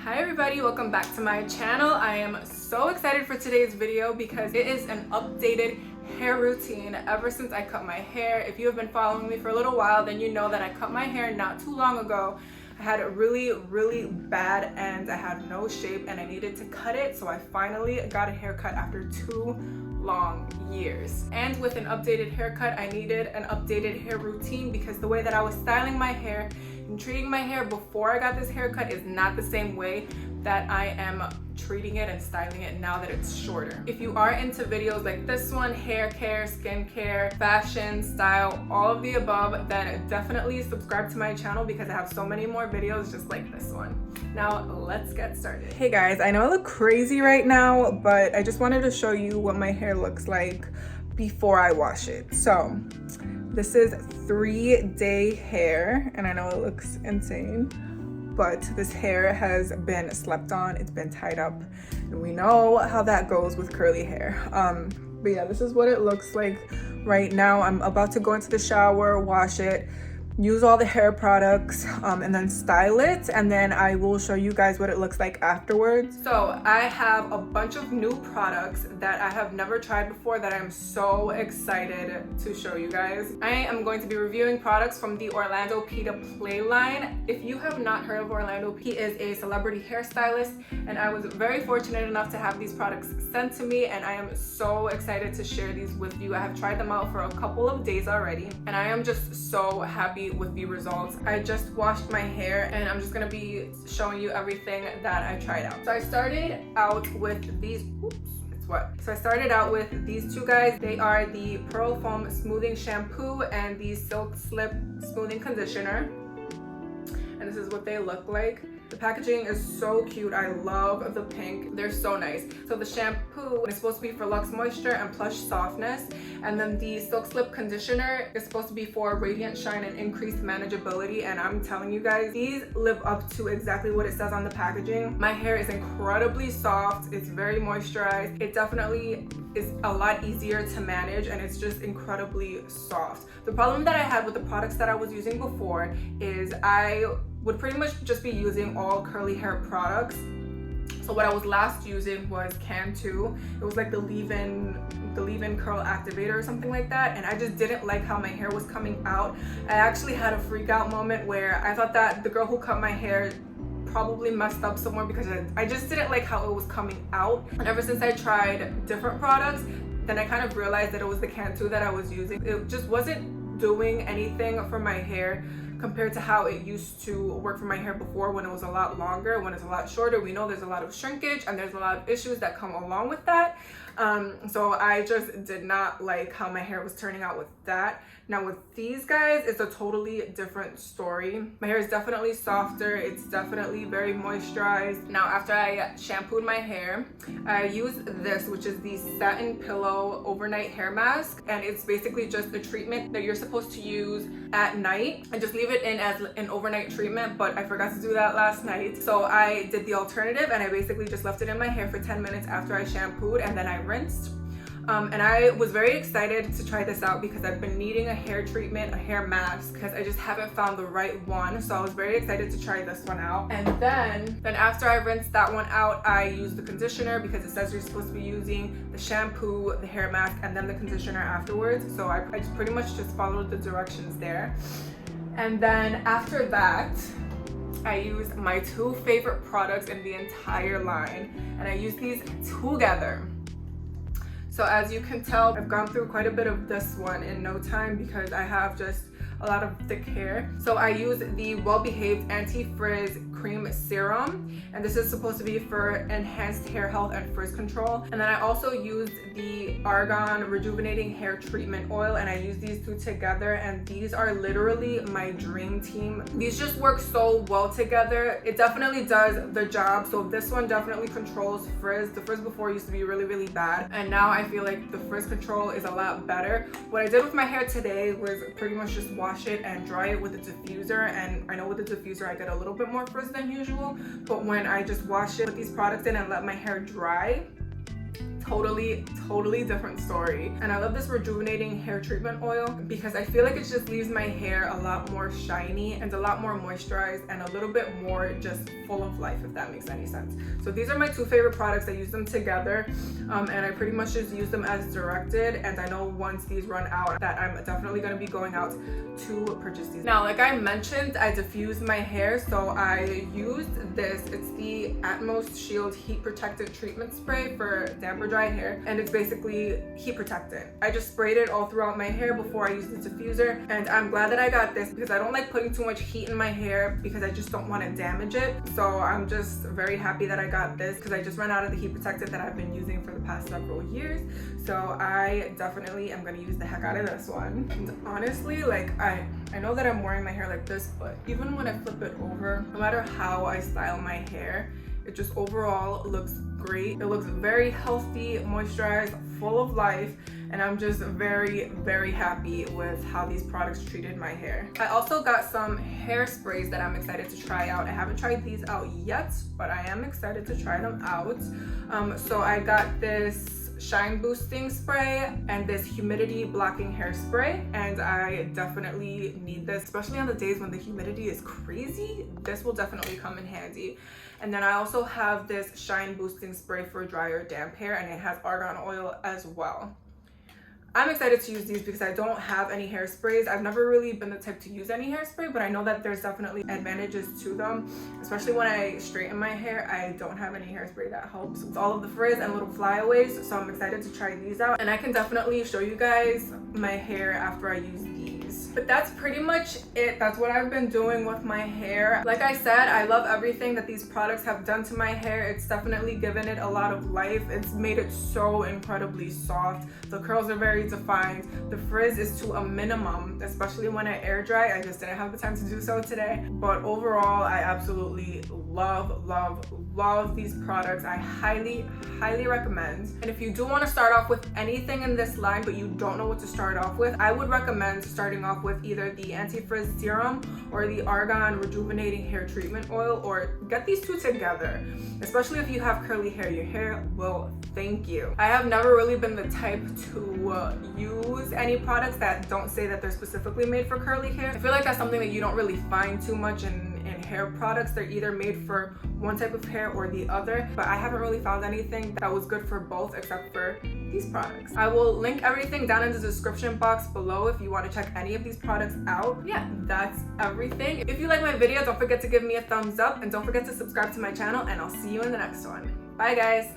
Hi everybody, welcome back to my channel. I am so excited for today's video because it is an updated hair routine ever since I cut my hair. If you have been following me for a little while, then you know that I cut my hair not too long ago. I had a really bad ends. I had no shape and I needed to cut it, so I finally got a haircut after 2 long years. And with an updated haircut, I needed an updated hair routine because the way that I was styling my hair and treating my hair before I got this haircut is not the same way that I am treating it and styling it now that it's shorter. If you are into videos like this one, hair care, skincare, fashion, style, all of the above, then definitely subscribe to my channel because I have so many more videos just like this one. Now let's get started. Hey guys, I know I look crazy right now, but I just wanted to show you what my hair looks like before I wash it. So this is 3-day hair, and I know it looks insane, but this hair has been slept on, it's been tied up, and we know how that goes with curly hair. But yeah, this is what it looks like right now. I'm about to go into the shower, wash it, use all the hair products, and then style it, and then I will show you guys what it looks like afterwards. So I have a bunch of new products that I have never tried before that I'm so excited to show you guys. I am going to be reviewing products from the Orlando Pita Play line. If you have not heard of Orlando, he is a celebrity hairstylist, and I was very fortunate enough to have these products sent to me, and I am so excited to share these with you. I have tried them out for a couple of days already, and I am just so happy with the results. I just washed my hair and I'm just gonna be showing you everything that I tried out. So I started out with these, So I started out with these two guys. They are the Pearl Foam Smoothing Shampoo and the Silk Slip Smoothing Conditioner. And this is what they look like. The packaging is so cute. I love the pink. They're so nice. So the shampoo is supposed to be for luxe moisture and plush softness. And then the Silk Slip Conditioner is supposed to be for radiant shine and increased manageability. And I'm telling you guys, these live up to exactly what it says on the packaging. My hair is incredibly soft. It's very moisturized. It definitely is a lot easier to manage, and it's just incredibly soft. The problem that I had with the products that I was using before is I would pretty much just be using all curly hair products. So what I was last using was Cantu. It was like the leave-in curl activator or something like that, and I just didn't like how my hair was coming out. I actually had a freak out moment where I thought that the girl who cut my hair probably messed up somewhere because I just didn't like how it was coming out. And ever since I tried different products, then I kind of realized that it was the Cantu that I was using. It just wasn't doing anything for my hair compared to how it used to work for my hair before, when it was a lot longer. When it's a lot shorter, we know there's a lot of shrinkage and there's a lot of issues that come along with that. So I just did not like how my hair was turning out with that. Now with these guys, it's a totally different story. My hair is definitely softer. It's definitely very moisturized. Now after I shampooed my hair, I used this, which is the Satin Pillow Overnight Hair Mask. And it's basically just a treatment that you're supposed to use at night and just leave it in as an overnight treatment, but I forgot to do that last night. So I did the alternative and I basically just left it in my hair for 10 minutes after I shampooed, and then I rinsed. And I was very excited to try this out because I've been needing a hair treatment, a hair mask, because I just haven't found the right one. So I was very excited to try this one out. And then after I rinsed that one out, I used the conditioner because it says you're supposed to be using the shampoo, the hair mask, and then the conditioner afterwards. So I just pretty much just followed the directions there. And then after that, I used my 2 favorite products in the entire line, and I used these together. So as you can tell, I've gone through quite a bit of this one in no time because I have just a lot of thick hair. So I use the Well Behaved Anti-Frizz Cream Serum, and this is supposed to be for enhanced hair health and frizz control. And then I also used the Argan Rejuvenating Hair Treatment Oil, and I use these 2 together, and these are literally my dream team. These just work so well together. It definitely does the job. So this one definitely controls frizz. The frizz before used to be really bad, and now I feel like the frizz control is a lot better. What I did with my hair today was pretty much just wash it and dry it with a diffuser, and I know with the diffuser I get a little bit more frizz than usual, but when I just wash it with these products in and let my hair dry, totally different story. And I love this rejuvenating hair treatment oil because I feel like it just leaves my hair a lot more shiny and a lot more moisturized and a little bit more just full of life, if that makes any sense. So these are my two favorite products. I use them together and I pretty much just use them as directed, and I know once these run out that I'm definitely going to be going out to purchase these. Now, like I mentioned, I diffused my hair, so I used this. It's the Atmos Shield Heat Protectant Treatment Spray for damp or dry hair, and it's basically heat protectant. I just sprayed it all throughout my hair before I used the diffuser, and I'm glad that I got this because I don't like putting too much heat in my hair because I just don't want to damage it. So I'm just very happy that I got this because I just ran out of the heat protectant that I've been using for the past several years. So I definitely am going to use the heck out of this one. And honestly, like I know that I'm wearing my hair like this, but even when I flip it over, no matter how I style my hair, it just overall looks great. It looks very healthy, moisturized, full of life, and I'm just very happy with how these products treated my hair. I also got some hairsprays that I'm excited to try out. I haven't tried these out yet, but I am excited to try them out. So I got this shine boosting spray and this humidity blocking hairspray, and I definitely need this, especially on the days when the humidity is crazy. This will definitely come in handy. And then I also have this shine boosting spray for dry or damp hair, and it has argan oil as well. I'm excited to use these because I don't have any hairsprays. I've never really been the type to use any hairspray, but I know that there's definitely advantages to them, especially when I straighten my hair. I don't have any hairspray that helps with all of the frizz and little flyaways, so I'm excited to try these out, and I can definitely show you guys my hair after I use these. But that's pretty much it. That's what I've been doing with my hair. Like I said, I love everything that these products have done to my hair. It's definitely given it a lot of life. It's made it so incredibly soft. The curls are very defined. The frizz is to a minimum, especially when I air dry. I just didn't have the time to do so today. But overall, I absolutely love these products. I highly recommend. And if you do want to start off with anything in this line but you don't know what to start off with, I would recommend starting off with either the anti-frizz serum or the argan rejuvenating hair treatment oil, or get these two together, especially if you have curly hair. Your hair will thank you. I have never really been the type to use any products that don't say that they're specifically made for curly hair. I feel like that's something that you don't really find too much in hair products. They're either made for one type of hair or the other, but I haven't really found anything that was good for both except for these products. I will link everything down in the description box below if you want to check any of these products out. Yeah, that's everything. If you like my video, don't forget to give me a thumbs up and don't forget to subscribe to my channel, and I'll see you in the next one. Bye guys.